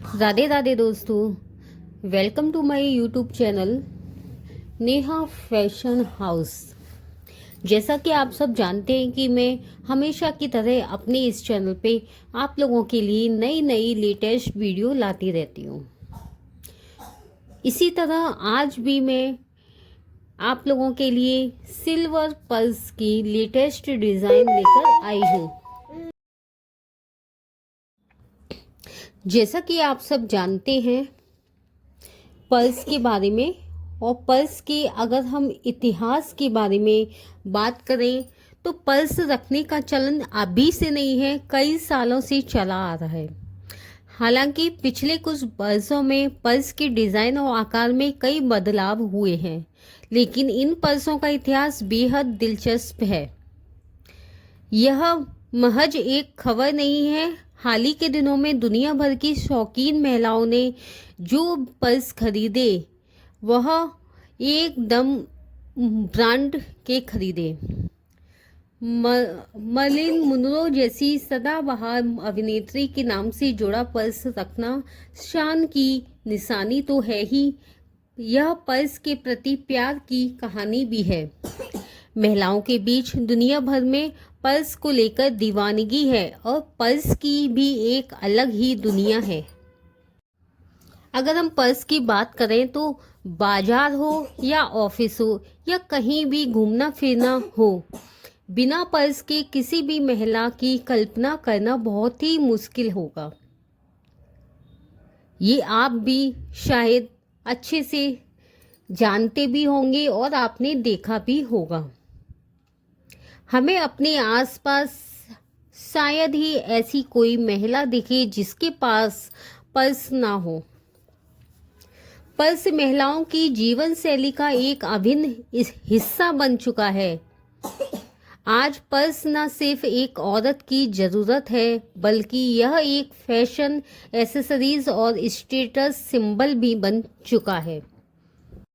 राधे राधे दोस्तों, welcome to my YouTube channel Neha Fashion House. जैसा कि आप सब जानते हैं कि मैं हमेशा की तरह अपने इस चैनल पे आप लोगों के लिए नई नई लेटेस्ट वीडियो लाती रहती हूँ। इसी तरह आज भी मैं आप लोगों के लिए सिल्वर पर्स की लेटेस्ट डिज़ाइन लेकर आई हूँ। जैसा कि आप सब जानते हैं पर्स के बारे में, और पर्स के अगर हम इतिहास के बारे में बात करें तो पर्स रखने का चलन अभी से नहीं है, कई सालों से चला आ रहा है। हालांकि पिछले कुछ वर्षों में पर्स के डिज़ाइन और आकार में कई बदलाव हुए हैं, लेकिन इन पर्सों का इतिहास बेहद दिलचस्प है। यह महज एक खबर नहीं है। हाल ही के दिनों में दुनिया भर की शौकीन महिलाओं ने जो पर्स खरीदे वह एकदम ब्रांड के खरीदे। मर्लिन मुनरो जैसी सदाबहार अभिनेत्री के नाम से जुड़ा पर्स रखना शान की निशानी तो है ही, यह पर्स के प्रति प्यार की कहानी भी है। महिलाओं के बीच दुनिया भर में पर्स को लेकर दीवानगी है और पर्स की भी एक अलग ही दुनिया है। अगर हम पर्स की बात करें तो बाजार हो या ऑफिस हो या कहीं भी घूमना फिरना हो, बिना पर्स के किसी भी महिला की कल्पना करना बहुत ही मुश्किल होगा। ये आप भी शायद अच्छे से जानते भी होंगे और आपने देखा भी होगा। हमें अपने आसपास शायद ही ऐसी कोई महिला दिखे जिसके पास पर्स ना हो। पर्स महिलाओं की जीवन शैली का एक अभिन्न हिस्सा बन चुका है। आज पर्स न सिर्फ एक औरत की ज़रूरत है, बल्कि यह एक फैशन, एसेसरीज और स्टेटस सिंबल भी बन चुका है।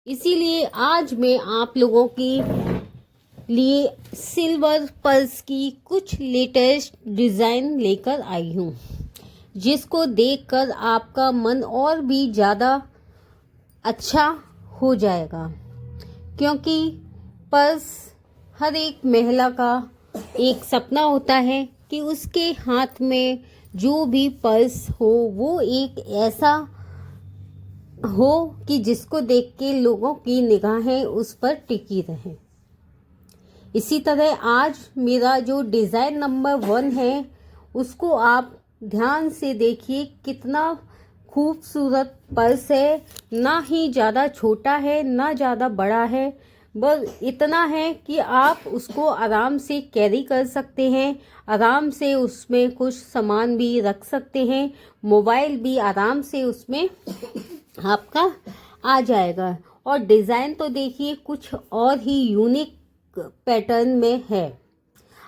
इसीलिए आज मैं आप लोगों के लिए सिल्वर पर्स की कुछ लेटेस्ट डिज़ाइन लेकर आई हूँ, जिसको देखकर आपका मन और भी ज़्यादा अच्छा हो जाएगा, क्योंकि पर्स हर एक महिला का एक सपना होता है कि उसके हाथ में जो भी पर्स हो वो एक ऐसा हो कि जिसको देख के लोगों की निगाहें उस पर टिकी रहें। इसी तरह आज मेरा जो डिज़ाइन नंबर 1 है उसको आप ध्यान से देखिए। कितना खूबसूरत पर्स है, ना ही ज़्यादा छोटा है ना ज़्यादा बड़ा है, बस इतना है कि आप उसको आराम से कैरी कर सकते हैं। आराम से उसमें कुछ सामान भी रख सकते हैं, मोबाइल भी आराम से उसमें आपका आ जाएगा। और डिज़ाइन तो देखिए कुछ और ही यूनिक पैटर्न में है।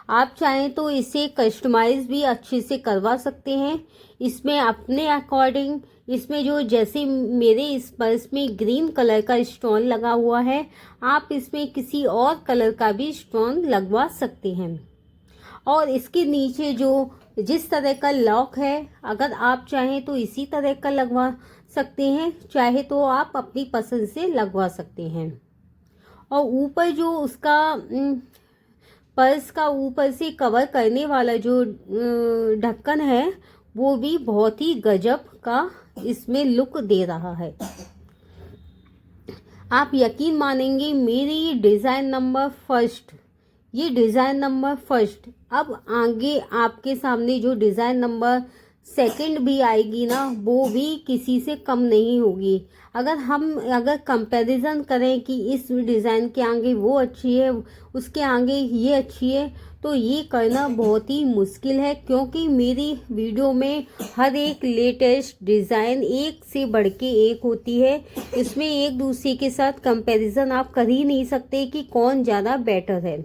आप चाहें तो इसे कस्टमाइज भी अच्छे से करवा सकते हैं। इसमें अपने अकॉर्डिंग, इसमें जो जैसे मेरे इस पर्स में ग्रीन कलर का स्टोन लगा हुआ है, आप इसमें किसी और कलर का भी स्टोन लगवा सकते हैं। और इसके नीचे जो जिस तरह का लॉक है, अगर आप चाहें तो इसी तरह का लगवा सकते हैं, चाहे तो आप अपनी पसंद से लगवा सकते हैं। और ऊपर जो उसका पर्स का ऊपर से कवर करने वाला जो ढक्कन है वो भी बहुत ही गजब का इसमें लुक दे रहा है। आप यकीन मानेंगे, मेरी ये डिज़ाइन नंबर फर्स्ट। अब आगे आपके सामने जो डिज़ाइन नंबर 2 भी आएगी ना, वो भी किसी से कम नहीं होगी। अगर कंपैरिजन करें कि इस डिज़ाइन के आगे वो अच्छी है, उसके आगे ये अच्छी है, तो ये करना बहुत ही मुश्किल है, क्योंकि मेरी वीडियो में हर एक लेटेस्ट डिज़ाइन एक से बढ़ के एक होती है। इसमें एक दूसरे के साथ कंपैरिजन आप कर ही नहीं सकते कि कौन ज़्यादा बेटर है।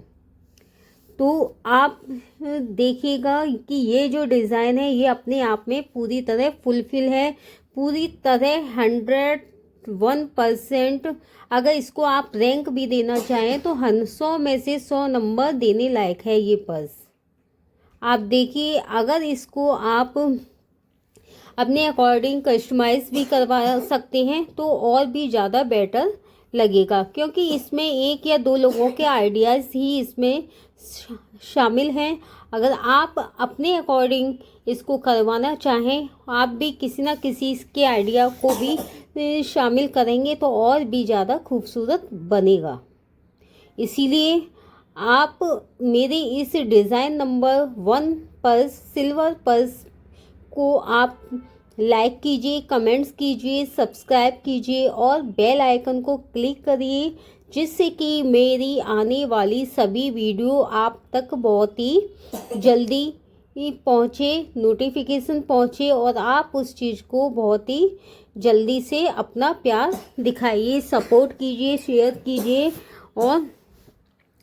तो आप देखिएगा कि ये जो डिज़ाइन है ये अपने आप में पूरी तरह फुलफिल है, पूरी तरह 101%। अगर इसको आप रैंक भी देना चाहें तो 100 में से 100 नंबर देने लायक है ये पर्स। आप देखिए, अगर इसको आप अपने अकॉर्डिंग कस्टमाइज भी करवा सकते हैं तो और भी ज़्यादा बेटर लगेगा, क्योंकि इसमें एक या दो लोगों के आइडियाज़ ही इसमें शामिल हैं। अगर आप अपने अकॉर्डिंग इसको करवाना चाहें, आप भी किसी ना किसी के आइडिया को भी शामिल करेंगे तो और भी ज़्यादा खूबसूरत बनेगा। इसीलिए आप मेरे इस design number 1 purse, silver purse को आप लाइक कीजिए, कमेंट्स कीजिए, सब्सक्राइब कीजिए और बेल आइकन को क्लिक करिए, जिससे कि मेरी आने वाली सभी वीडियो आप तक बहुत ही जल्दी पहुँचे, नोटिफिकेशन पहुँचे और आप उस चीज़ को बहुत ही जल्दी से अपना प्यार दिखाइए, सपोर्ट कीजिए, शेयर कीजिए और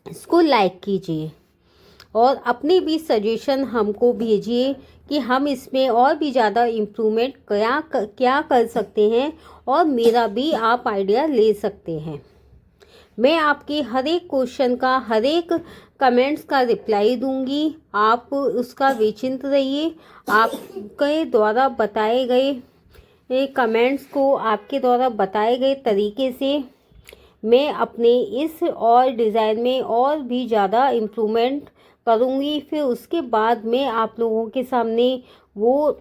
इसको लाइक कीजिए और अपने भी सजेशन हमको भेजिए कि हम इसमें और भी ज़्यादा इम्प्रूवमेंट क्या कर सकते हैं और मेरा भी आप आइडिया ले सकते हैं। मैं आपके हर एक क्वेश्चन का, हर एक कमेंट्स का रिप्लाई दूंगी। आप उसका बेचिंत रहिए। आपके द्वारा बताए गए कमेंट्स को, आपके द्वारा बताए गए तरीके से मैं अपने इस और डिज़ाइन में और भी ज़्यादा इम्प्रूवमेंट करूँगी। फिर उसके बाद मैं आप लोगों के सामने वो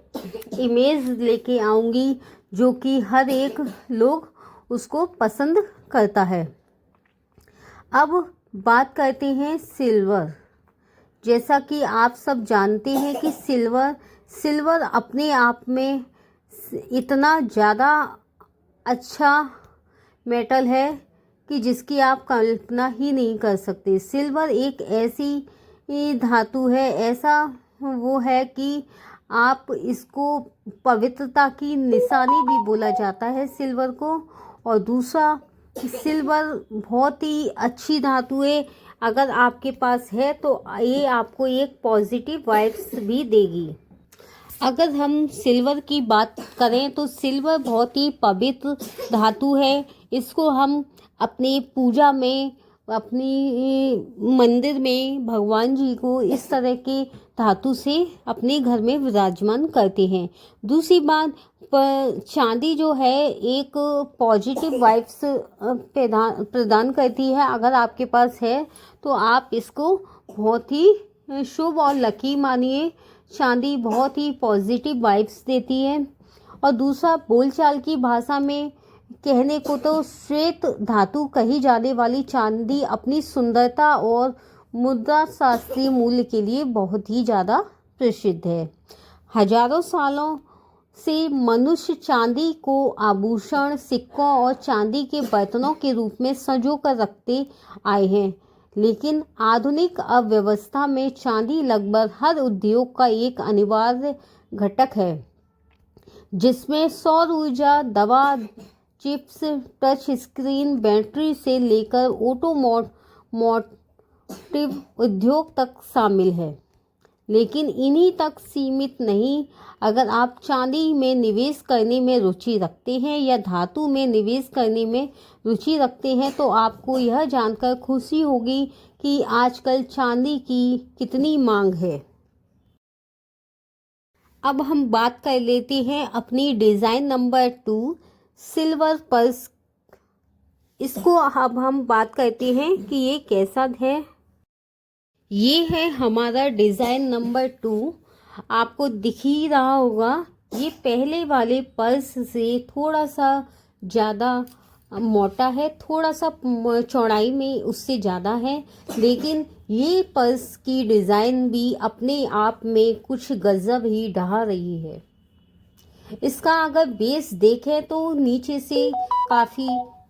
इमेज लेके आऊँगी जो कि हर एक लोग उसको पसंद करता है। अब बात करते हैं सिल्वर। जैसा कि आप सब जानते हैं कि सिल्वर अपने आप में इतना ज़्यादा अच्छा मेटल है कि जिसकी आप कल्पना ही नहीं कर सकते। सिल्वर एक ऐसी धातु है, ऐसा वो है कि आप इसको पवित्रता की निशानी भी बोला जाता है सिल्वर को। और दूसरा, सिल्वर बहुत ही अच्छी धातु है। अगर आपके पास है तो ये आपको एक पॉजिटिव वाइब्स भी देगी। अगर हम सिल्वर की बात करें तो सिल्वर बहुत ही पवित्र धातु है। इसको हम अपनी पूजा में, अपनी मंदिर में भगवान जी को इस तरह के धातु से अपने घर में विराजमान करते हैं। दूसरी बात, चांदी जो है एक पॉजिटिव वाइब्स प्रदान करती है। अगर आपके पास है तो आप इसको बहुत ही शुभ और लकी मानिए। चांदी बहुत ही पॉजिटिव वाइब्स देती है। और दूसरा, बोलचाल की भाषा में कहने को तो श्वेत धातु कही जाने वाली चांदी अपनी सुंदरता और मुद्रा शास्त्रीय मूल्य के लिए बहुत ही ज़्यादा प्रसिद्ध है। हजारों सालों से मनुष्य चांदी को आभूषण, सिक्कों और चांदी के बर्तनों के रूप में संजो कर रखते आए हैं। लेकिन आधुनिक अर्थव्यवस्था में चांदी लगभग हर उद्योग का एक अनिवार्य घटक है, जिसमें सौर ऊर्जा, दवा, चिप्स, टच स्क्रीन, बैटरी से लेकर ऑटोमोटिव उद्योग तक शामिल है। लेकिन इन्हीं तक सीमित नहीं। अगर आप चांदी में निवेश करने में रुचि रखते हैं या धातु में निवेश करने में रुचि रखते हैं तो आपको यह जानकर खुशी होगी कि आजकल चांदी की कितनी मांग है। अब हम बात कर लेते हैं अपनी डिज़ाइन नंबर 2, सिल्वर पर्स। इसको अब हम बात करते हैं कि ये कैसा है। ये है हमारा डिज़ाइन नंबर 2। आपको दिख ही रहा होगा, ये पहले वाले पर्स से थोड़ा सा ज़्यादा मोटा है, थोड़ा सा चौड़ाई में उससे ज़्यादा है। लेकिन ये पर्स की डिज़ाइन भी अपने आप में कुछ गजब ही ढा रही है। इसका अगर बेस देखें तो नीचे से काफ़ी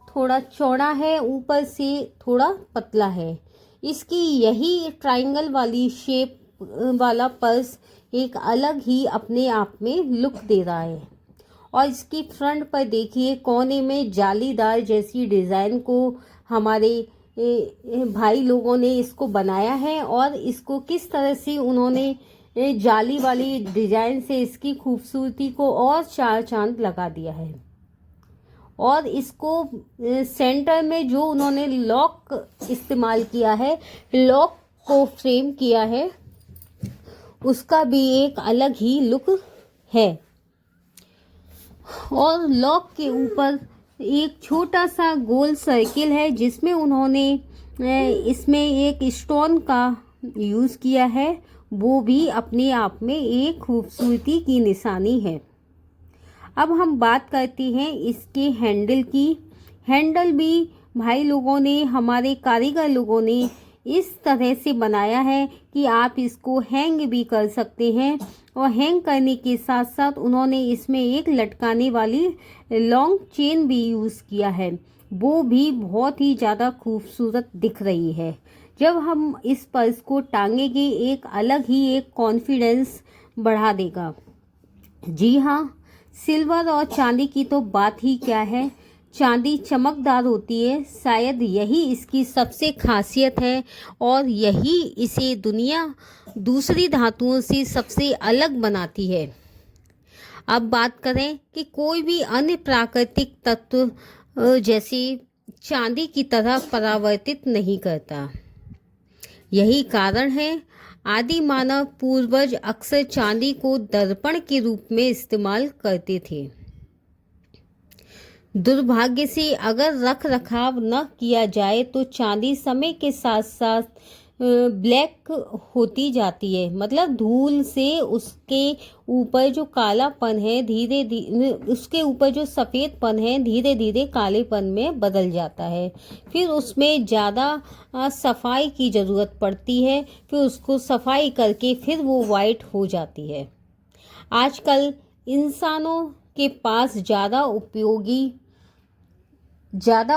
थोड़ा चौड़ा है, ऊपर से थोड़ा पतला है। इसकी यही ट्रायंगल वाली शेप वाला पर्स एक अलग ही अपने आप में लुक दे रहा है। और इसकी फ्रंट पर देखिए, कोने में जालीदार जैसी डिज़ाइन को हमारे भाई लोगों ने इसको बनाया है और इसको किस तरह से उन्होंने जाली वाली डिज़ाइन से इसकी खूबसूरती को और चार चांद लगा दिया है। और इसको सेंटर में जो उन्होंने लॉक इस्तेमाल किया है, लॉक को फ्रेम किया है, उसका भी एक अलग ही लुक है। और लॉक के ऊपर एक छोटा सा गोल सर्किल है जिसमें उन्होंने इसमें एक स्टोन का यूज़ किया है। वो भी अपने आप में एक खूबसूरती की निशानी है। अब हम बात करते हैं इसके हैंडल की। हैंडल भी भाई लोगों ने, हमारे कारीगर लोगों ने इस तरह से बनाया है कि आप इसको हैंग भी कर सकते हैं। और हैंग करने के साथ साथ उन्होंने इसमें एक लटकाने वाली लॉन्ग चेन भी यूज़ किया है। वो भी बहुत ही ज़्यादा खूबसूरत दिख रही है। जब हम इस पर्स को टांगेंगे एक अलग ही एक कॉन्फिडेंस बढ़ा देगा। जी हाँ, सिल्वर और चांदी की तो बात ही क्या है। चांदी चमकदार होती है, शायद यही इसकी सबसे खासियत है और यही इसे दुनिया दूसरी धातुओं से सबसे अलग बनाती है। अब बात करें कि कोई भी अन्य प्राकृतिक तत्व जैसे चांदी की तरह परावर्तित नहीं करता। यही कारण है आदि मानव पूर्वज अक्सर चांदी को दर्पण के रूप में इस्तेमाल करते थे। दुर्भाग्य से अगर रख रखाव न किया जाए तो चांदी समय के साथ साथ ब्लैक होती जाती है। मतलब धूल से उसके ऊपर जो कालापन है धीरे धीरे, उसके ऊपर जो सफ़ेदपन है धीरे धीरे कालेपन में बदल जाता है। फिर उसमें ज़्यादा सफाई की ज़रूरत पड़ती है। फिर उसको सफाई करके फिर वो वाइट हो जाती है। आजकल इंसानों के पास ज़्यादा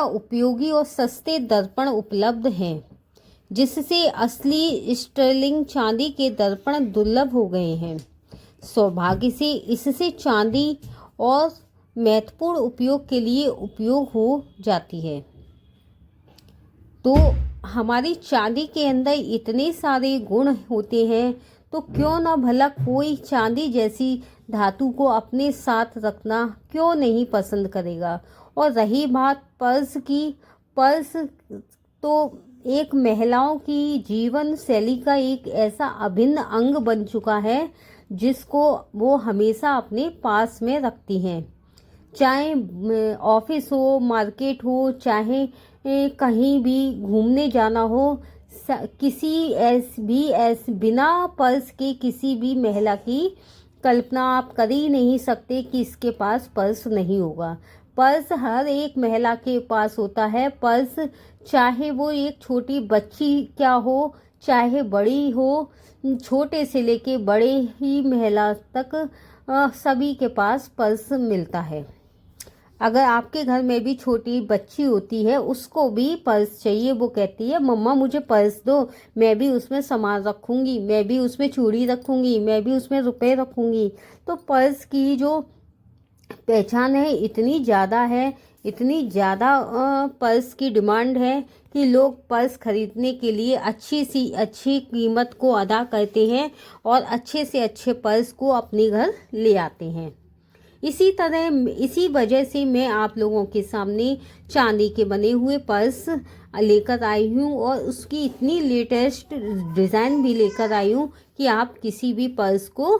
उपयोगी और सस्ते दर्पण उपलब्ध हैं, जिससे असली स्टर्लिंग चांदी के दर्पण दुर्लभ हो गए हैं। सौभाग्य से इससे चांदी और महत्वपूर्ण उपयोग के लिए उपयोग हो जाती है। तो हमारी चांदी के अंदर इतने सारे गुण होते हैं, तो क्यों ना भला कोई चांदी जैसी धातु को अपने साथ रखना क्यों नहीं पसंद करेगा। और रही बात पर्स की, पर्स तो एक महिलाओं की जीवन शैली का एक ऐसा अभिन्न अंग बन चुका है जिसको वो हमेशा अपने पास में रखती हैं। चाहे ऑफिस हो, मार्केट हो, चाहे कहीं भी घूमने जाना हो, बिना पर्स के किसी भी महिला की कल्पना आप कर ही नहीं सकते कि इसके पास पर्स नहीं होगा। पर्स हर एक महिला के पास होता है। पर्स चाहे वो एक छोटी बच्ची क्या हो, चाहे बड़ी हो, छोटे से लेके बड़े ही महिला तक सभी के पास पर्स मिलता है। अगर आपके घर में भी छोटी बच्ची होती है, उसको भी पर्स चाहिए। वो कहती है मम्मा मुझे पर्स दो, मैं भी उसमें सामान रखूँगी, मैं भी उसमें चूड़ी रखूँगी, मैं भी उसमें रुपए रखूँगी। तो पर्स की जो पहचान है इतनी ज़्यादा है, इतनी ज़्यादा पर्स की डिमांड है कि लोग पर्स खरीदने के लिए अच्छी सी अच्छी कीमत को अदा करते हैं और अच्छे से अच्छे पर्स को अपने घर ले आते हैं। इसी वजह से मैं आप लोगों के सामने चांदी के बने हुए पर्स लेकर आई हूँ और उसकी इतनी लेटेस्ट डिज़ाइन भी लेकर आई हूँ कि आप किसी भी पर्स को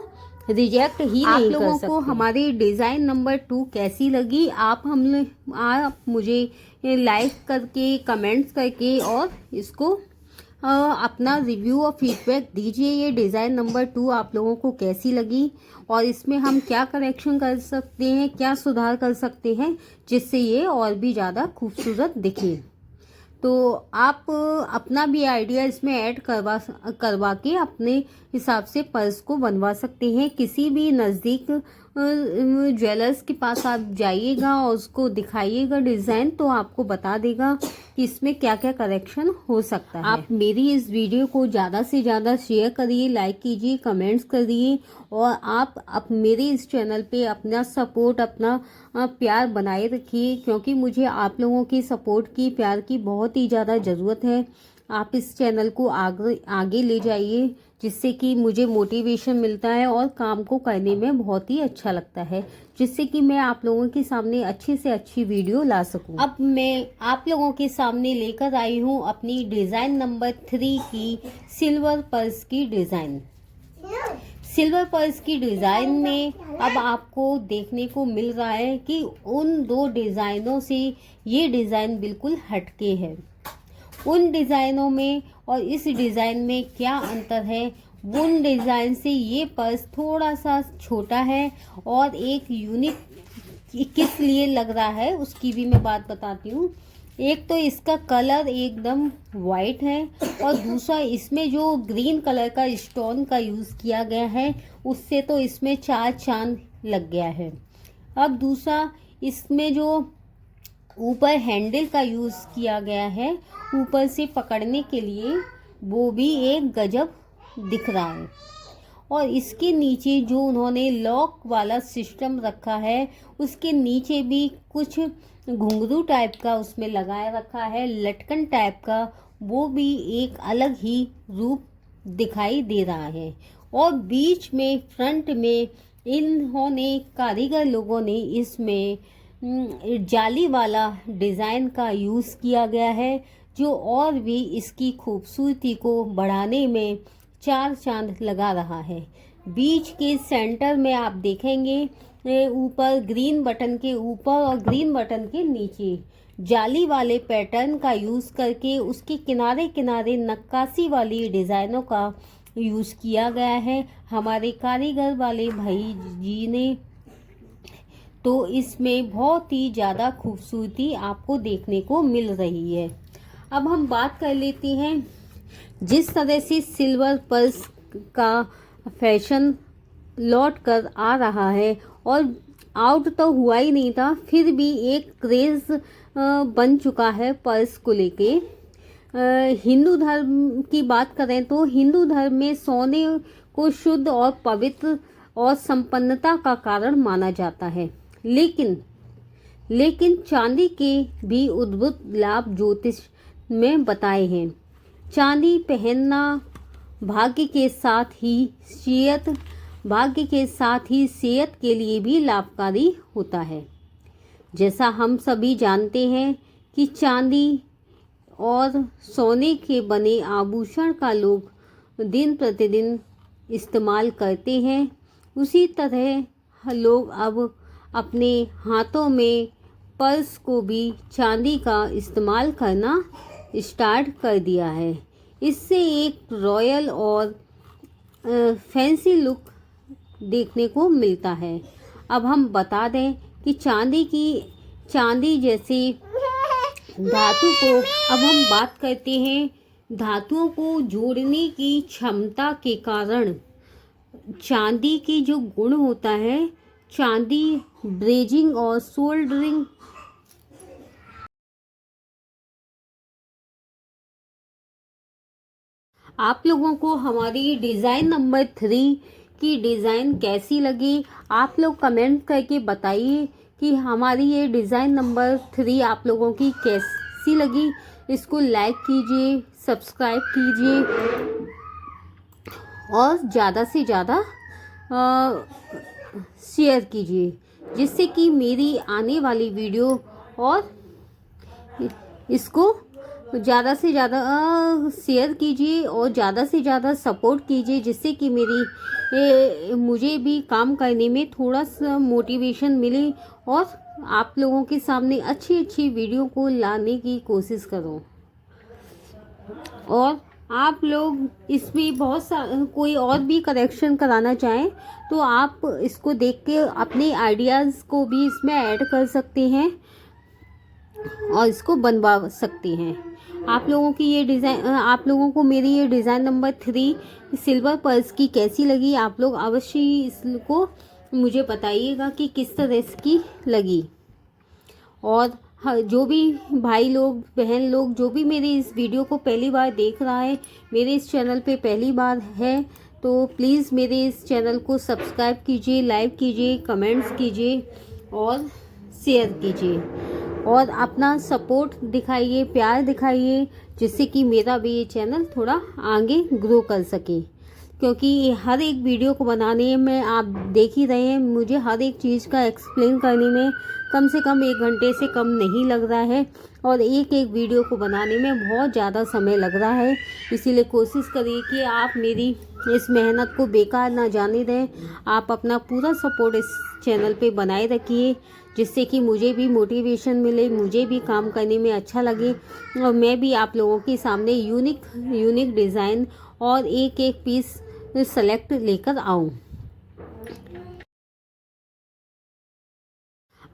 रिजेक्ट ही नहीं कर सकते। आप लोगों को हमारी डिज़ाइन नंबर 2 कैसी लगी, आप मुझे लाइक करके, कमेंट्स करके और इसको अपना रिव्यू और फीडबैक दीजिए। ये डिज़ाइन नंबर 2 आप लोगों को कैसी लगी और इसमें हम क्या करेक्शन कर सकते हैं, क्या सुधार कर सकते हैं जिससे ये और भी ज़्यादा खूबसूरत दिखे। तो आप अपना भी आइडिया इसमें ऐड करवा के अपने हिसाब से पर्स को बनवा सकते हैं। किसी भी नज़दीक ज्वेलर्स के पास आप जाइएगा और उसको दिखाइएगा डिज़ाइन, तो आपको बता देगा कि इसमें क्या क्या करेक्शन हो सकता है। आप मेरी इस वीडियो को ज़्यादा से ज़्यादा शेयर करिए, लाइक कीजिए, कमेंट्स करिए और आप मेरे इस चैनल पे अपना सपोर्ट, अपना प्यार बनाए रखिए, क्योंकि मुझे आप लोगों की सपोर्ट की, प्यार की बहुत ही ज़्यादा ज़रूरत है। आप इस चैनल को आगे ले जाइए, जिससे कि मुझे मोटिवेशन मिलता है और काम को करने में बहुत ही अच्छा लगता है, जिससे कि मैं आप लोगों के सामने अच्छी से अच्छी वीडियो ला सकूं। अब मैं आप लोगों के सामने लेकर आई हूं अपनी डिज़ाइन नंबर 3 की सिल्वर पर्स की डिज़ाइन। सिल्वर पर्स की डिज़ाइन में अब आपको देखने को मिल रहा है कि उन दो डिज़ाइनों से ये डिज़ाइन बिल्कुल हटके है। उन डिज़ाइनों में और इस डिज़ाइन में क्या अंतर है, उन डिज़ाइन से ये पर्स थोड़ा सा छोटा है और एक यूनिक किस लिए लग रहा है उसकी भी मैं बात बताती हूँ। एक तो इसका कलर एकदम वाइट है और दूसरा इसमें जो ग्रीन कलर का स्टोन का यूज़ किया गया है उससे तो इसमें 4 चांद लग गया है। अब दूसरा इसमें जो ऊपर हैंडल का यूज़ किया गया है ऊपर से पकड़ने के लिए, वो भी एक गजब दिख रहा है। और इसके नीचे जो उन्होंने लॉक वाला सिस्टम रखा है उसके नीचे भी कुछ घुंघरू टाइप का उसमें लगाए रखा है, लटकन टाइप का, वो भी एक अलग ही रूप दिखाई दे रहा है। और बीच में फ्रंट में इन्होंने कारीगर लोगों ने इसमें जाली वाला डिज़ाइन का यूज़ किया गया है जो और भी इसकी खूबसूरती को बढ़ाने में 4 चांद लगा रहा है। बीच के सेंटर में आप देखेंगे ऊपर ग्रीन बटन के ऊपर और ग्रीन बटन के नीचे जाली वाले पैटर्न का यूज़ करके उसके किनारे किनारे नक्काशी वाली डिज़ाइनों का यूज़ किया गया है हमारे कारीगर वाले भाई जी ने। तो इसमें बहुत ही ज़्यादा खूबसूरती आपको देखने को मिल रही है। अब हम बात कर लेते हैं जिस तरह से सिल्वर पर्स का फैशन लौट कर आ रहा है और आउट तो हुआ ही नहीं था, फिर भी एक क्रेज़ बन चुका है पर्स को लेके। हिंदू धर्म की बात करें तो हिंदू धर्म में सोने को शुद्ध और पवित्र और संपन्नता का कारण माना जाता है, लेकिन चांदी के भी अद्भुत लाभ ज्योतिष में बताए हैं। चांदी पहनना भाग्य के साथ ही सेहत के लिए भी लाभकारी होता है। जैसा हम सभी जानते हैं कि चांदी और सोने के बने आभूषण का लोग दिन प्रतिदिन इस्तेमाल करते हैं, उसी तरह लोग अब अपने हाथों में पर्स को भी चांदी का इस्तेमाल करना स्टार्ट कर दिया है। इससे एक रॉयल और फैंसी लुक देखने को मिलता है। अब हम बता दें कि चांदी जैसे धातु को अब हम बात करते हैं। धातुओं को जोड़ने की क्षमता के कारण चांदी की जो गुण होता है, चांदी ब्रेजिंग और सोल्डरिंग आप लोगों को हमारी डिज़ाइन नंबर 3 की डिज़ाइन कैसी लगी, आप लोग कमेंट करके बताइए कि हमारी ये डिज़ाइन नंबर 3 आप लोगों की कैसी लगी। इसको लाइक कीजिए, सब्सक्राइब कीजिए और ज़्यादा से ज़्यादा शेयर कीजिए, जिससे कि मेरी आने वाली वीडियो और इसको ज़्यादा से ज़्यादा शेयर कीजिए और ज़्यादा से ज़्यादा सपोर्ट कीजिए, जिससे कि मुझे भी काम करने में थोड़ा सा मोटिवेशन मिले और आप लोगों के सामने अच्छी वीडियो को लाने की कोशिश करूं। और आप लोग इसमें बहुत कोई और भी करेक्शन कराना चाहें तो आप इसको देख के अपने आइडियाज़ को भी इसमें ऐड कर सकते हैं और इसको बनवा सकते हैं। आप लोगों को मेरी ये डिज़ाइन नंबर 3 सिल्वर पर्स की कैसी लगी, आप लोग अवश्य इसको मुझे बताइएगा कि किस तरह की लगी। और जो भी भाई लोग बहन लोग जो भी मेरी इस वीडियो को पहली बार देख रहा है, मेरे इस चैनल पे पहली बार है, तो प्लीज़ मेरे इस चैनल को सब्सक्राइब कीजिए, लाइक कीजिए, कमेंट्स कीजिए और शेयर कीजिए और अपना सपोर्ट दिखाइए, प्यार दिखाइए, जिससे कि मेरा भी ये चैनल थोड़ा आगे ग्रो कर सके। क्योंकि हर एक वीडियो को बनाने में आप देख ही रहे हैं, मुझे हर एक चीज़ का एक्सप्लेन करने में कम से कम 1 घंटे से कम नहीं लग रहा है और एक एक वीडियो को बनाने में बहुत ज़्यादा समय लग रहा है। इसीलिए कोशिश करिए कि आप मेरी इस मेहनत को बेकार ना जाने दें। आप अपना पूरा सपोर्ट इस चैनल पे बनाए रखिए, जिससे कि मुझे भी मोटिवेशन मिले, मुझे भी काम करने में अच्छा लगे और मैं भी आप लोगों के सामने यूनिक डिज़ाइन और एक एक पीस सेलेक्ट लेकर आऊँ।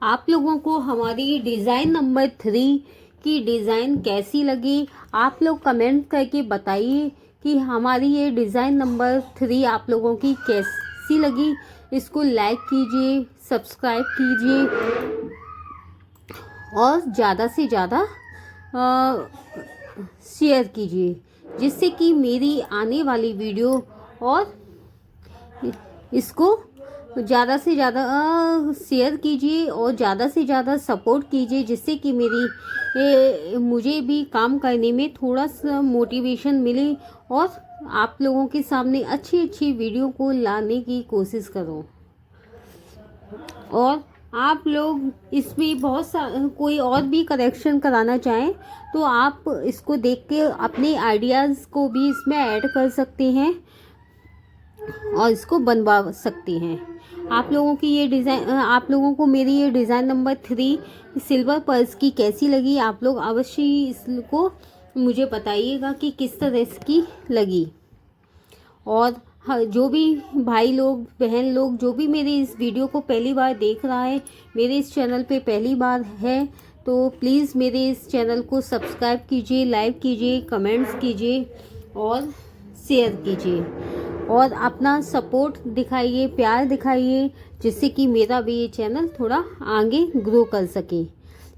आप लोगों को हमारी डिज़ाइन नंबर 3 की डिज़ाइन कैसी लगी, आप लोग कमेंट करके बताइए कि हमारी ये डिज़ाइन नंबर 3 आप लोगों की कैसी लगी। इसको लाइक कीजिए, सब्सक्राइब कीजिए और ज़्यादा से ज़्यादा शेयर कीजिए, जिससे कि मेरी आने वाली वीडियो और इसको ज़्यादा से ज़्यादा शेयर कीजिए और ज़्यादा से ज़्यादा सपोर्ट कीजिए, जिससे कि मुझे भी काम करने में थोड़ा सा मोटिवेशन मिले और आप लोगों के सामने अच्छी अच्छी वीडियो को लाने की कोशिश करूं। और आप लोग इसमें कोई और भी करेक्शन कराना चाहें तो आप इसको देख के अपने आइडियाज़ को भी इसमें ऐड कर सकते हैं और इसको बनवा सकती हैं। आप लोगों को मेरी ये डिज़ाइन नंबर 3 सिल्वर पर्स की कैसी लगी, आप लोग अवश्य ही इसको मुझे बताइएगा कि किस तरह की लगी। और जो भी भाई लोग, बहन लोग, जो भी मेरी इस वीडियो को पहली बार देख रहा है, मेरे इस चैनल पे पहली बार है, तो प्लीज़ मेरे इस चैनल को सब्सक्राइब कीजिए, लाइक कीजिए, कमेंट्स कीजिए और शेयर कीजिए और अपना सपोर्ट दिखाइए, प्यार दिखाइए, जिससे कि मेरा भी ये चैनल थोड़ा आगे ग्रो कर सके।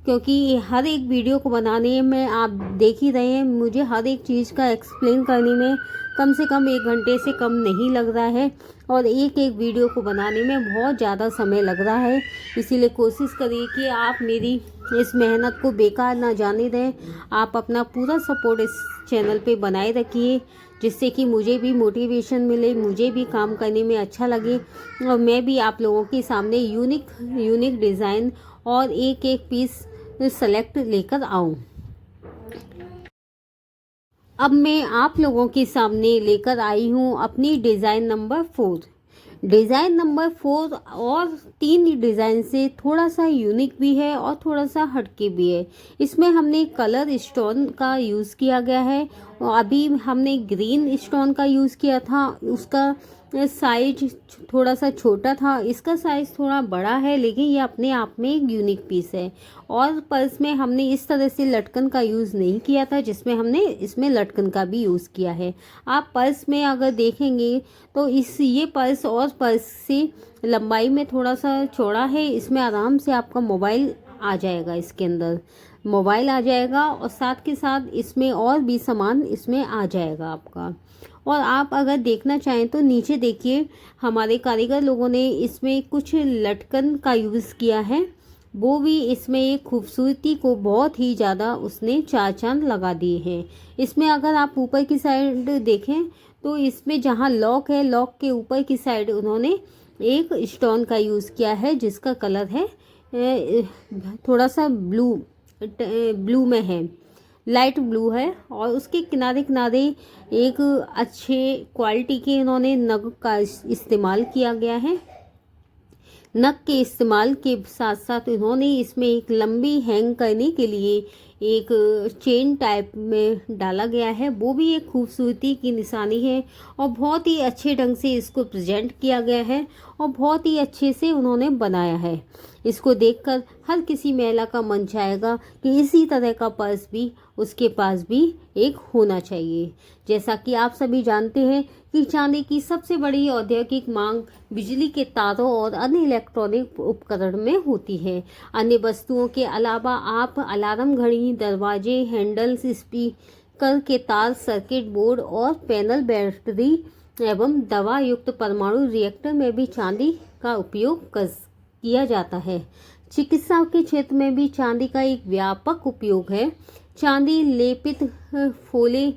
क्योंकि हर एक वीडियो को बनाने में आप देख ही रहे हैं, मुझे हर एक चीज़ का एक्सप्लेन करने में कम से कम 1 घंटे से कम नहीं लग रहा है और एक एक वीडियो को बनाने में बहुत ज़्यादा समय लग रहा है। इसीलिए कोशिश करिए कि आप मेरी इस मेहनत को बेकार ना जाने दें। आप अपना पूरा सपोर्ट इस चैनल पे बनाए रखिए, जिससे कि मुझे भी मोटिवेशन मिले, मुझे भी काम करने में अच्छा लगे और मैं भी आप लोगों के सामने यूनिक डिज़ाइन और एक एक पीस सेलेक्ट लेकर आऊँ। अब मैं आप लोगों के सामने लेकर आई हूँ अपनी डिज़ाइन नंबर 4। डिज़ाइन नंबर 4 और 3 डिज़ाइन से थोड़ा सा यूनिक भी है और थोड़ा सा हटके भी है। इसमें हमने कलर स्टोन का यूज़ किया गया है और अभी हमने ग्रीन स्टोन का यूज़ किया था। उसका साइज थोड़ा सा छोटा था, इसका साइज़ थोड़ा बड़ा है, लेकिन ये अपने आप में एक यूनिक पीस है। और पर्स में हमने इस तरह से लटकन का यूज़ नहीं किया था, जिसमें हमने इसमें लटकन का भी यूज़ किया है। आप पर्स में अगर देखेंगे तो ये पर्स और पर्स से लंबाई में थोड़ा सा चौड़ा है। इसमें आराम से आपका मोबाइल आ जाएगा, इसके अंदर मोबाइल आ जाएगा और साथ के साथ इसमें और भी सामान इसमें आ जाएगा आपका। और आप अगर देखना चाहें तो नीचे देखिए, हमारे कारीगर लोगों ने इसमें कुछ लटकन का यूज़ किया है, वो भी इसमें एक खूबसूरती को बहुत ही ज़्यादा उसने 4 चांद लगा दिए हैं। इसमें अगर आप ऊपर की साइड देखें तो इसमें जहाँ लॉक है, लॉक के ऊपर की साइड उन्होंने एक स्टोन का यूज़ किया है, जिसका कलर है थोड़ा सा ब्लू में है, लाइट ब्लू है। और उसके किनारे किनारे एक अच्छे क्वालिटी के इन्होंने नग का इस्तेमाल किया गया है। नग के इस्तेमाल के साथ साथ इन्होंने इसमें एक लंबी हैंग करने के लिए एक चेन टाइप में डाला गया है, वो भी एक खूबसूरती की निशानी है और बहुत ही अच्छे ढंग से इसको प्रेजेंट किया गया है और बहुत ही अच्छे से उन्होंने बनाया है। इसको देखकर हर किसी महिला का मन चाहेगा कि इसी तरह का पर्स भी उसके पास भी एक होना चाहिए। जैसा कि आप सभी जानते हैं कि चांदी की सबसे बड़ी औद्योगिक मांग बिजली के तारों और अन्य इलेक्ट्रॉनिक उपकरण में होती है। अन्य वस्तुओं के अलावा आप अलार्म घड़ी, दरवाजे, हैंडल्स, स्पीकर के तार, सर्किट बोर्ड और पैनल, बैटरी एवं दवा युक्त परमाणु रिएक्टर में भी चांदी का उपयोग किया जाता है। चिकित्सा के क्षेत्र में भी चांदी का एक व्यापक उपयोग है। चांदी लेपित फोले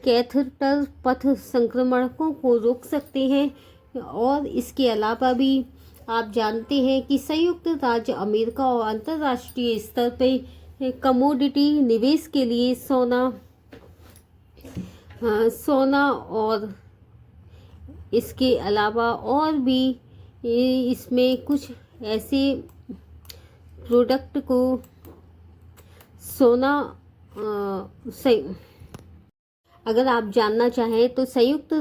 कैथेटर पथ संक्रमणों को रोक सकते हैं। और इसके अलावा भी आप जानते हैं कि संयुक्त राज्य अमेरिका और अंतर्राष्ट्रीय स्तर पर कमोडिटी निवेश के लिए सोना और इसके अलावा और भी इसमें कुछ ऐसे प्रोडक्ट को सोना अगर आप जानना चाहें तो संयुक्त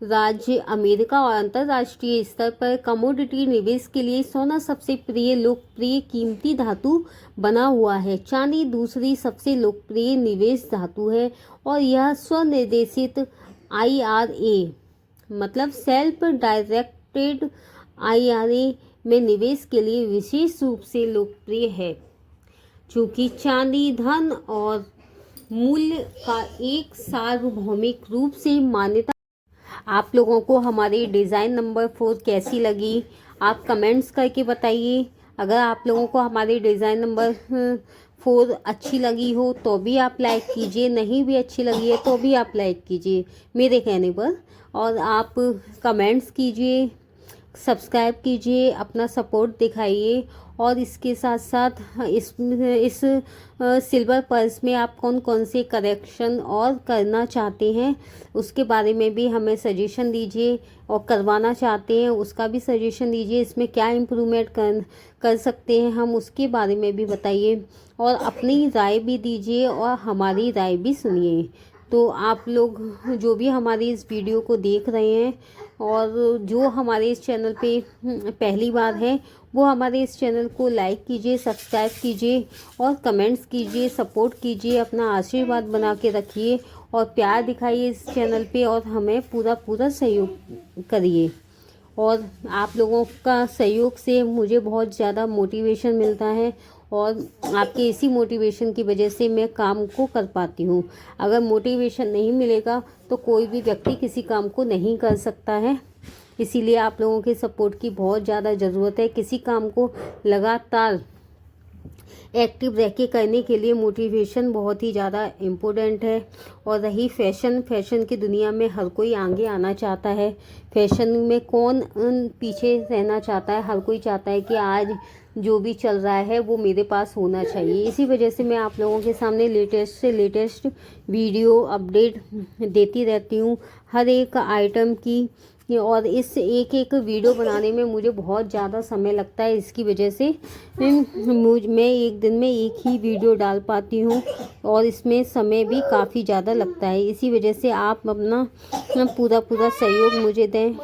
राज्य अमेरिका और अंतर्राष्ट्रीय स्तर पर कमोडिटी निवेश के लिए सोना सबसे लोकप्रिय कीमती धातु बना हुआ है। चांदी दूसरी सबसे लोकप्रिय निवेश धातु है और यह स्वनिर्देशित IRA मतलब सेल्फ डायरेक्टेड IRA में निवेश के लिए विशेष रूप से लोकप्रिय है। चूँकि चांदी धन और मूल्य का एक सार्वभौमिक रूप से मान्यता। आप लोगों को हमारी डिज़ाइन नंबर 4 कैसी लगी आप कमेंट्स करके बताइए। अगर आप लोगों को हमारी डिज़ाइन नंबर 4 अच्छी लगी हो तो भी आप लाइक कीजिए, नहीं भी अच्छी लगी है तो भी आप लाइक कीजिए मेरे कहने पर, और आप कमेंट्स कीजिए, सब्सक्राइब कीजिए, अपना सपोर्ट दिखाइए। और इसके साथ साथ इस सिल्वर पर्स में आप कौन कौन से करेक्शन और करना चाहते हैं उसके बारे में भी हमें सजेशन दीजिए, और करवाना चाहते हैं उसका भी सजेशन दीजिए। इसमें क्या इम्प्रूवमेंट कर सकते हैं हम उसके बारे में भी बताइए, और अपनी राय भी दीजिए और हमारी राय भी सुनिए। तो आप लोग जो भी हमारी इस वीडियो को देख रहे हैं और जो हमारे इस चैनल पे पहली बार है वो हमारे इस चैनल को लाइक कीजिए, सब्सक्राइब कीजिए और कमेंट्स कीजिए, सपोर्ट कीजिए, अपना आशीर्वाद बना के रखिए और प्यार दिखाइए इस चैनल पे और हमें पूरा सहयोग करिए। और आप लोगों का सहयोग से मुझे बहुत ज़्यादा मोटिवेशन मिलता है और आपके इसी मोटिवेशन की वजह से मैं काम को कर पाती हूँ। अगर मोटिवेशन नहीं मिलेगा तो कोई भी व्यक्ति किसी काम को नहीं कर सकता है। इसीलिए आप लोगों के सपोर्ट की बहुत ज़्यादा ज़रूरत है। किसी काम को लगातार एक्टिव रह के करने के लिए मोटिवेशन बहुत ही ज़्यादा इम्पोर्टेंट है। और रही फैशन की दुनिया में हर कोई आगे आना चाहता है। फैशन में कौन पीछे रहना चाहता है, हर कोई चाहता है कि आज जो भी चल रहा है वो मेरे पास होना चाहिए। इसी वजह से मैं आप लोगों के सामने लेटेस्ट से लेटेस्ट वीडियो अपडेट देती रहती हूँ हर एक आइटम की। और इस एक वीडियो बनाने में मुझे बहुत ज़्यादा समय लगता है। इसकी वजह से मैं एक दिन में एक ही वीडियो डाल पाती हूँ और इसमें समय भी काफ़ी ज़्यादा लगता है। इसी वजह से आप अपना पूरा सहयोग मुझे दें।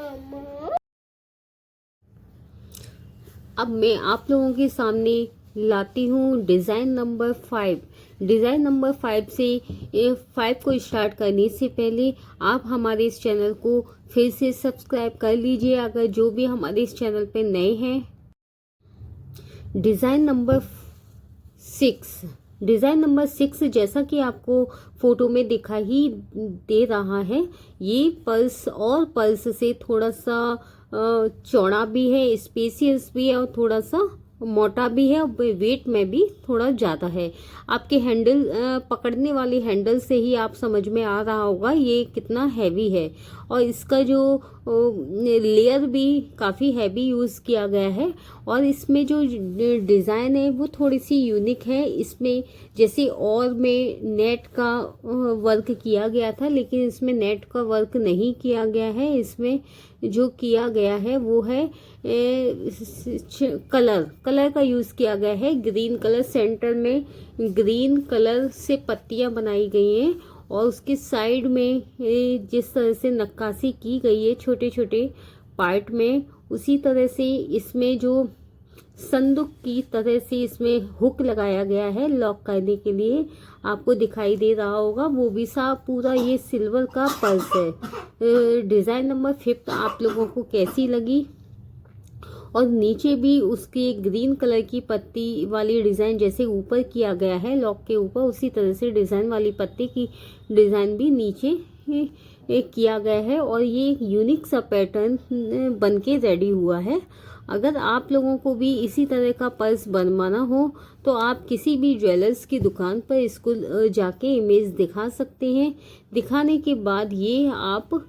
अब मैं आप लोगों के सामने लाती हूँ डिज़ाइन नंबर 5। डिज़ाइन नंबर 5 से 5 को स्टार्ट करने से पहले आप हमारे इस चैनल को फिर से सब्सक्राइब कर लीजिए अगर जो भी हमारे इस चैनल पे नए हैं। Design number 6। डिज़ाइन नंबर 6 जैसा कि आपको फ़ोटो में दिखाई दे रहा है, ये पर्स से थोड़ा सा चौड़ा भी है, स्पेसियस भी है और थोड़ा सा मोटा भी है और वेट में भी थोड़ा ज़्यादा है। आपके हैंडल पकड़ने वाली हैंडल से ही आप समझ में आ रहा होगा ये कितना हैवी है। और इसका जो लेयर भी काफ़ी हैवी यूज़ किया गया है। और इसमें जो डिज़ाइन है वो थोड़ी सी यूनिक है। इसमें जैसे और में नेट का वर्क किया गया था, लेकिन इसमें नेट का वर्क नहीं किया गया है। इसमें जो किया गया है वो है कलर का यूज़ किया गया है। ग्रीन कलर, सेंटर में ग्रीन कलर से पत्तियां बनाई गई हैं और उसके साइड में जिस तरह से नक्काशी की गई है छोटे छोटे पार्ट में, उसी तरह से इसमें जो संदूक की तरह से इसमें हुक लगाया गया है लॉक करने के लिए, आपको दिखाई दे रहा होगा। वो भी पूरा ये सिल्वर का पर्स है। डिज़ाइन नंबर 5 आप लोगों को कैसी लगी? और नीचे भी उसके ग्रीन कलर की पत्ती वाली डिज़ाइन जैसे ऊपर किया गया है लॉक के ऊपर, उसी तरह से डिज़ाइन वाली पत्ती की डिज़ाइन भी नीचे किया गया है। और ये एक यूनिक सा पैटर्न बन के रेडी हुआ है। अगर आप लोगों को भी इसी तरह का पर्स बनवाना हो तो आप किसी भी ज्वेलर्स की दुकान पर इसको जाके इमेज दिखा सकते हैं। दिखाने के बाद ये आप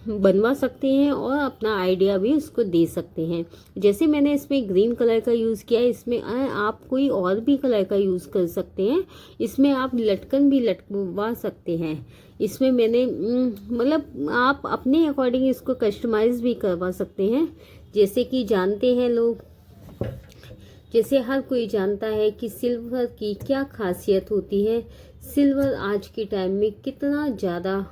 बनवा सकते हैं और अपना आइडिया भी उसको दे सकते हैं। जैसे मैंने इसमें ग्रीन कलर का यूज़ किया है, इसमें आप कोई और भी कलर का यूज़ कर सकते हैं। इसमें आप लटकन भी लटकवा सकते हैं। इसमें मैंने मतलब आप अपने अकॉर्डिंग इसको कस्टमाइज भी करवा सकते हैं। जैसे कि जानते हैं लोग, जैसे हर कोई जानता है कि सिल्वर की क्या खासियत होती है। सिल्वर आज के टाइम में कितना ज़्यादा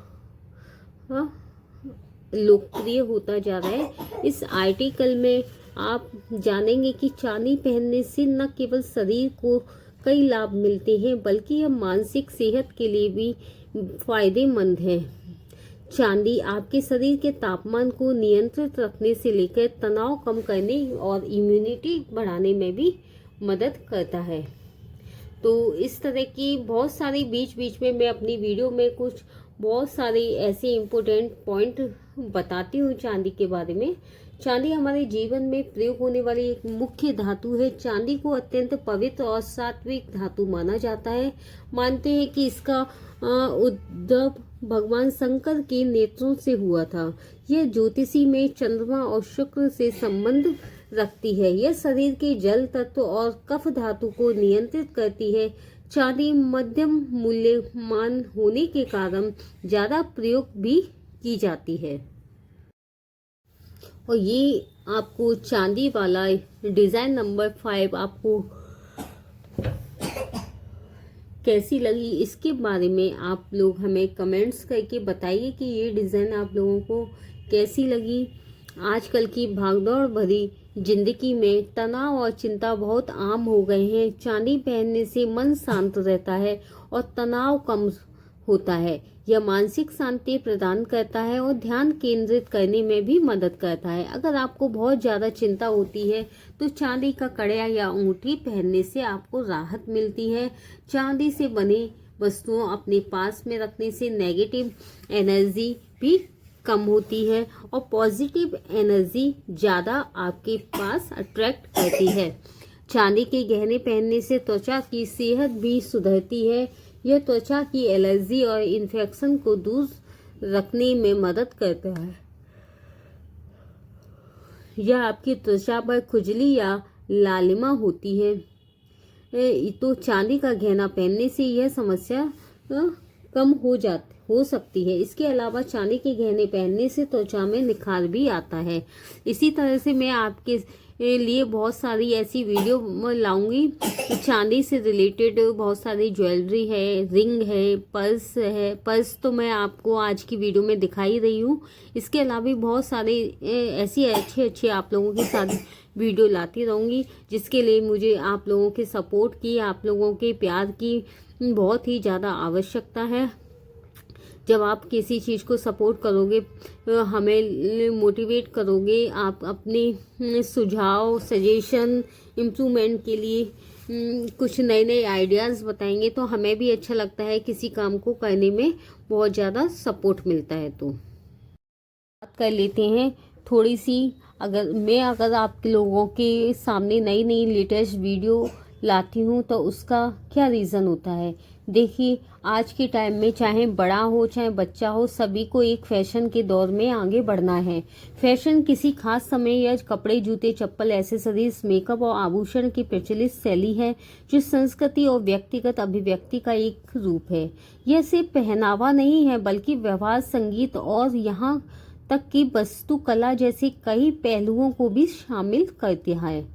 लोकप्रिय होता जा रहा है। इस आर्टिकल में आप जानेंगे कि चांदी पहनने से न केवल शरीर को कई लाभ मिलते हैं बल्कि यह मानसिक सेहत के लिए भी फायदेमंद है। चांदी आपके शरीर के तापमान को नियंत्रित रखने से लेकर तनाव कम करने और इम्यूनिटी बढ़ाने में भी मदद करता है। तो इस तरह की बहुत सारी बीच बीच में मैं अपनी वीडियो में कुछ बहुत सारे ऐसे इम्पोर्टेंट पॉइंट बताती हूँ चांदी के बारे में। चांदी हमारे जीवन में प्रयोग होने वाली एक मुख्य धातु है। चांदी को अत्यंत पवित्र और सात्विक धातु माना जाता है। मानते हैं कि इसका उद्भव भगवान शंकर के नेत्रों से हुआ था। यह ज्योतिषी में चंद्रमा और शुक्र से संबंध रखती है। यह शरीर के जल तत्व और कफ धातु को नियंत्रित करती है। चांदी मध्यम मूल्यमान होने के कारण ज्यादा प्रयोग भी की जाती है। और ये आपको चांदी वाला डिजाइन नंबर 5 आपको कैसी लगी, इसके बारे में आप लोग हमें कमेंट्स करके बताइए कि ये डिज़ाइन आप लोगों को कैसी लगी। आजकल की भागदौड़ भरी जिंदगी में तनाव और चिंता बहुत आम हो गए हैं। चांदी पहनने से मन शांत रहता है और तनाव कम होता है। यह मानसिक शांति प्रदान करता है और ध्यान केंद्रित करने में भी मदद करता है। अगर आपको बहुत ज़्यादा चिंता होती है तो चांदी का कड़ा या अंगूठी पहनने से आपको राहत मिलती है। चांदी से बनी वस्तुओं अपने पास में रखने से नेगेटिव एनर्जी भी कम होती है और पॉजिटिव एनर्जी ज़्यादा आपके पास अट्रैक्ट करती है। चांदी के गहने पहनने से त्वचा की सेहत भी सुधरती है। यह त्वचा की एलर्जी और इन्फेक्शन को दूर रखने में मदद करता है। यह आपकी त्वचा पर खुजली या लालिमा होती है तो चांदी का गहना पहनने से यह समस्या कम हो सकती है। इसके अलावा चांदी के गहने पहनने से त्वचा में निखार भी आता है। इसी तरह से मैं आपके लिए बहुत सारी ऐसी वीडियो लाऊंगी। चांदी से रिलेटेड बहुत सारी ज्वेलरी है, रिंग है, पर्स है। पर्स तो मैं आपको आज की वीडियो में दिखाई रही हूँ। इसके अलावा भी बहुत सारे ऐसी अच्छे आप लोगों के साथ वीडियो लाती रहूँगी, जिसके लिए मुझे आप लोगों के सपोर्ट की, आप लोगों के प्यार की बहुत ही ज़्यादा आवश्यकता है। जब आप किसी चीज़ को सपोर्ट करोगे, हमें मोटिवेट करोगे, आप अपने सुझाव, सजेशन, इम्प्रूवमेंट के लिए कुछ नए नए आइडियाज़ बताएंगे तो हमें भी अच्छा लगता है। किसी काम को करने में बहुत ज़्यादा सपोर्ट मिलता है। तो बात कर लेते हैं थोड़ी सी। अगर आप लोगों के सामने नई नई लेटेस्ट वीडियो लाती हूँ तो उसका क्या रीज़न होता है। देखिए, आज के टाइम में चाहे बड़ा हो चाहे बच्चा हो, सभी को एक फैशन के दौर में आगे बढ़ना है। फैशन किसी खास समय या कपड़े, जूते, चप्पल, एक्सेसरीज, मेकअप और आभूषण की प्रचलित शैली है जो संस्कृति और व्यक्तिगत अभिव्यक्ति का एक रूप है। यह सिर्फ पहनावा नहीं है बल्कि व्यवहार, संगीत और यहाँ तक कि वास्तुकला जैसे कई पहलुओं को भी शामिल करता है।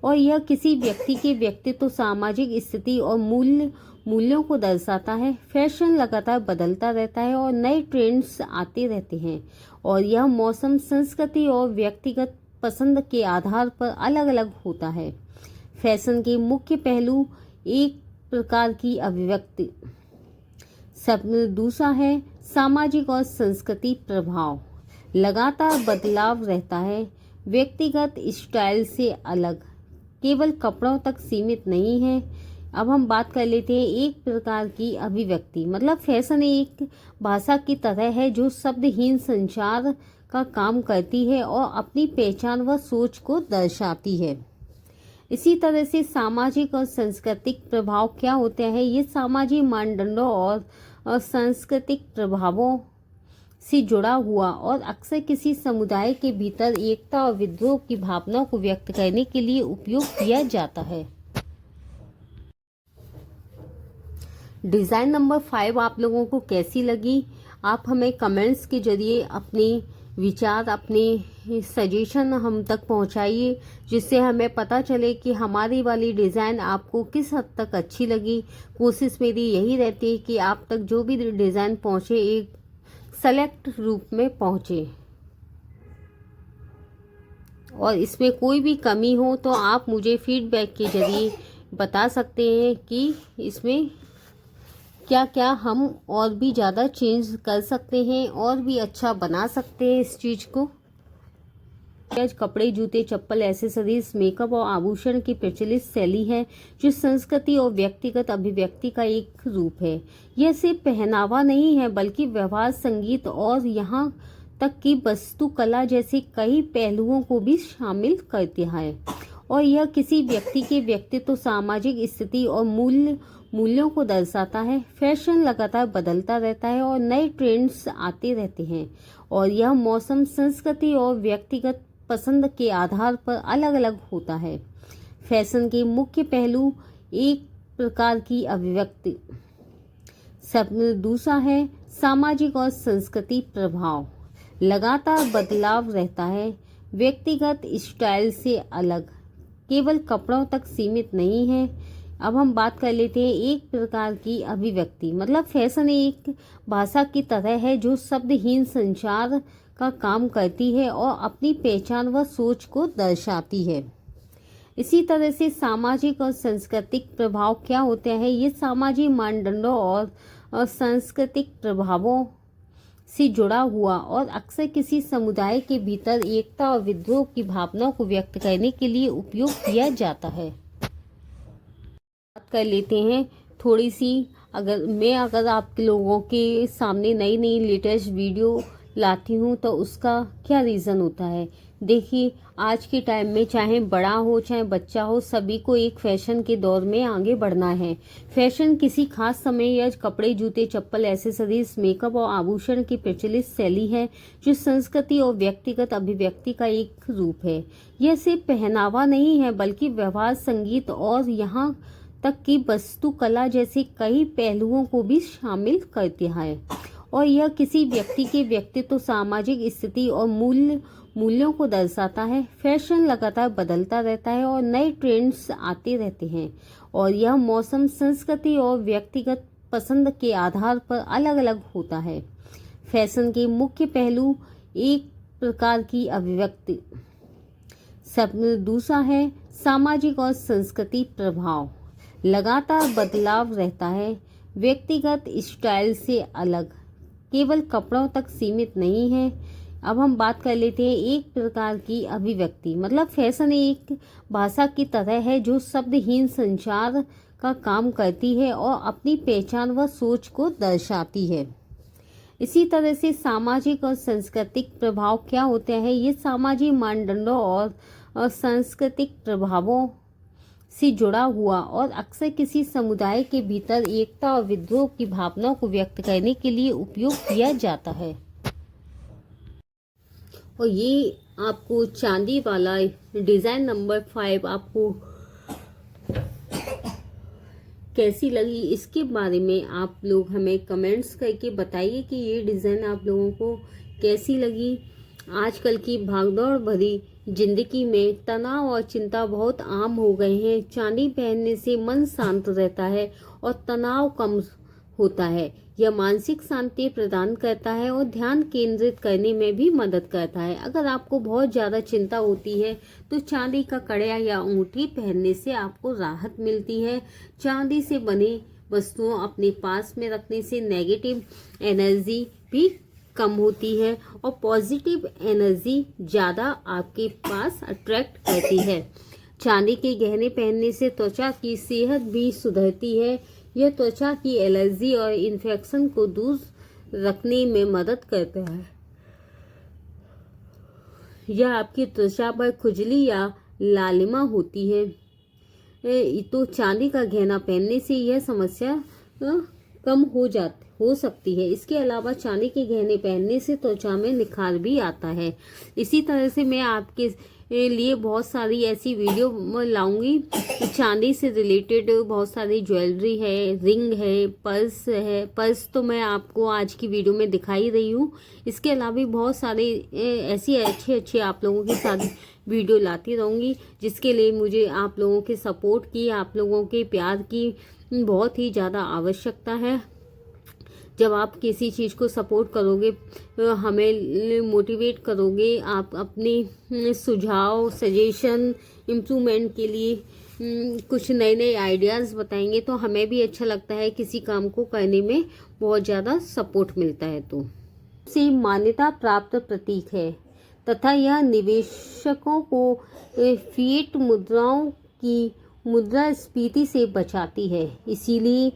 और यह किसी व्यक्ति के व्यक्तित्व, सामाजिक स्थिति और मूल्यों को दर्शाता है। फैशन लगातार बदलता रहता है और नए ट्रेंड्स आते रहते हैं और यह मौसम, संस्कृति और व्यक्तिगत पसंद के आधार पर अलग अलग होता है। फैशन के मुख्य पहलू एक प्रकार की अभिव्यक्ति, दूसरा है सामाजिक और संस्कृति प्रभाव। लगातार बदलाव रहता है। व्यक्तिगत स्टाइल से अलग, केवल कपड़ों तक सीमित नहीं है। अब हम बात कर लेते हैं एक प्रकार की अभिव्यक्ति। मतलब फैशन एक भाषा की तरह है जो शब्दहीन संचार का काम करती है और अपनी पहचान व सोच को दर्शाती है। इसी तरह से सामाजिक और सांस्कृतिक प्रभाव क्या होते हैं? ये सामाजिक मानदंडों और सांस्कृतिक प्रभावों से जुड़ा हुआ और अक्सर किसी समुदाय के भीतर एकता और विद्रोह की भावना को व्यक्त करने के लिए उपयोग किया जाता है। डिज़ाइन नंबर 5 आप लोगों को कैसी लगी? आप हमें कमेंट्स के जरिए अपने विचार, अपने सजेशन हम तक पहुंचाइए, जिससे हमें पता चले कि हमारी वाली डिज़ाइन आपको किस हद तक अच्छी लगी। कोशिश मेरी यही रहती है कि आप तक जो भी डिज़ाइन पहुंचे एक सेलेक्ट रूप में पहुंचे, और इसमें कोई भी कमी हो तो आप मुझे फीडबैक के जरिए बता सकते हैं कि इसमें क्या क्या हम और भी ज़्यादा चेंज कर सकते हैं और भी अच्छा बना सकते हैं इस चीज़ को। आज कपड़े, जूते, चप्पल, एक्सेसरीज, मेकअप और आभूषण की प्रचलित शैली है जो संस्कृति और व्यक्तिगत अभिव्यक्ति का एक रूप है। यह सिर्फ पहनावा नहीं है बल्कि व्यवहार, संगीत और यहाँ तक कि वास्तुकला जैसे कई पहलुओं को भी शामिल करती है, और यह किसी व्यक्ति के व्यक्तित्व, सामाजिक स्थिति और मूल्यों को दर्शाता है। फैशन लगातार बदलता रहता है और नए ट्रेंड्स आते रहते हैं, और यह मौसम, संस्कृति और व्यक्तिगत पसंद के आधार पर अलग अलग होता है। फैशन के मुख्य पहलू एक प्रकार की अभिव्यक्ति, दूसरा है सामाजिक और सांस्कृतिक प्रभाव। लगातार बदलाव रहता है, व्यक्तिगत स्टाइल से अलग, केवल कपड़ों तक सीमित नहीं है। अब हम बात कर लेते हैं एक प्रकार की अभिव्यक्ति, मतलब फैशन एक भाषा की तरह है जो शब्दहीन संचार का काम करती है और अपनी पहचान व सोच को दर्शाती है। इसी तरह से सामाजिक और सांस्कृतिक प्रभाव क्या होते हैं? ये सामाजिक मानदंडों और सांस्कृतिक प्रभावों से जुड़ा हुआ और अक्सर किसी समुदाय के भीतर एकता और विद्रोह की भावना को व्यक्त करने के लिए उपयोग किया जाता है। बात कर लेते हैं थोड़ी सी, अगर आप लोगों के सामने नई नई लेटेस्ट वीडियो लाती हूँ तो उसका क्या रीज़न होता है। देखिए, आज के टाइम में चाहे बड़ा हो चाहे बच्चा हो, सभी को एक फैशन के दौर में आगे बढ़ना है। फैशन किसी खास समय या कपड़े, जूते, चप्पल, एक्सेसरीज, मेकअप और आभूषण की प्रचलित शैली है जो संस्कृति और व्यक्तिगत अभिव्यक्ति का एक रूप है। यह सिर्फ पहनावा नहीं है बल्कि व्यवहार, संगीत और यहाँ तक कि वास्तुकला जैसे कई पहलुओं को भी शामिल करती है, और यह किसी व्यक्ति के व्यक्तित्व, सामाजिक स्थिति और मूल्यों को दर्शाता है। फैशन लगातार बदलता रहता है और नए ट्रेंड्स आते रहते हैं, और यह मौसम, संस्कृति और व्यक्तिगत पसंद के आधार पर अलग अलग होता है। फैशन के मुख्य पहलू एक प्रकार की अभिव्यक्ति, दूसरा है सामाजिक और सांस्कृतिक प्रभाव। लगातार बदलाव रहता है, व्यक्तिगत स्टाइल से अलग, केवल कपड़ों तक सीमित नहीं है। अब हम बात कर लेते हैं एक प्रकार की अभिव्यक्ति, मतलब फैशन एक भाषा की तरह है जो शब्दहीन संचार का काम करती है और अपनी पहचान व सोच को दर्शाती है। इसी तरह से सामाजिक और सांस्कृतिक प्रभाव क्या होते हैं? ये सामाजिक मानदंडों और सांस्कृतिक प्रभावों से जुड़ा हुआ और अक्सर किसी समुदाय के भीतर एकता और विद्रोह की भावना को व्यक्त करने के लिए उपयोग किया जाता है। और ये आपको चांदी वाला डिज़ाइन नंबर 5 आपको कैसी लगी, इसके बारे में आप लोग हमें कमेंट्स करके बताइए कि ये डिज़ाइन आप लोगों को कैसी लगी। आजकल की भागदौड़ भरी जिंदगी में तनाव और चिंता बहुत आम हो गए हैं। चांदी पहनने से मन शांत रहता है और तनाव कम होता है। यह मानसिक शांति प्रदान करता है और ध्यान केंद्रित करने में भी मदद करता है। अगर आपको बहुत ज़्यादा चिंता होती है तो चांदी का कड़ा या अंगूठी पहनने से आपको राहत मिलती है। चांदी से बने वस्तुओं अपने पास में रखने से नेगेटिव एनर्जी भी कम होती है और पॉजिटिव एनर्जी ज़्यादा आपके पास अट्रैक्ट करती है। चांदी के गहने पहनने से त्वचा की सेहत भी सुधरती है। यह त्वचा की एलर्जी और इन्फेक्शन को दूर रखने में मदद करता है। या आपकी त्वचा पर खुजली या लालिमा होती है तो चांदी का गहना पहनने से यह समस्या कम हो सकती है। इसके अलावा चांदी के गहने पहनने से त्वचा में निखार भी आता है। इसी तरह से मैं आपके लिए बहुत सारी ऐसी वीडियो लाऊंगी। चांदी से रिलेटेड बहुत सारी ज्वेलरी है, रिंग है, पर्स तो मैं आपको आज की वीडियो में दिखाई रही हूँ। इसके अलावा भी बहुत सारे ऐसी अच्छे आप लोगों के साथ वीडियो लाती रहूँगी, जिसके लिए मुझे आप लोगों के सपोर्ट की, आप लोगों के प्यार की बहुत ही ज़्यादा आवश्यकता है। जब आप किसी चीज़ को सपोर्ट करोगे, हमें मोटिवेट करोगे, आप अपने सुझाव, सजेशन, इम्प्रूवमेंट के लिए कुछ नए नए आइडियाज़ बताएंगे तो हमें भी अच्छा लगता है, किसी काम को करने में बहुत ज़्यादा सपोर्ट मिलता है। तो से मान्यता प्राप्त प्रतीक है तथा यह निवेशकों को फिएट मुद्राओं की मुद्रास्फीति से बचाती है। इसीलिए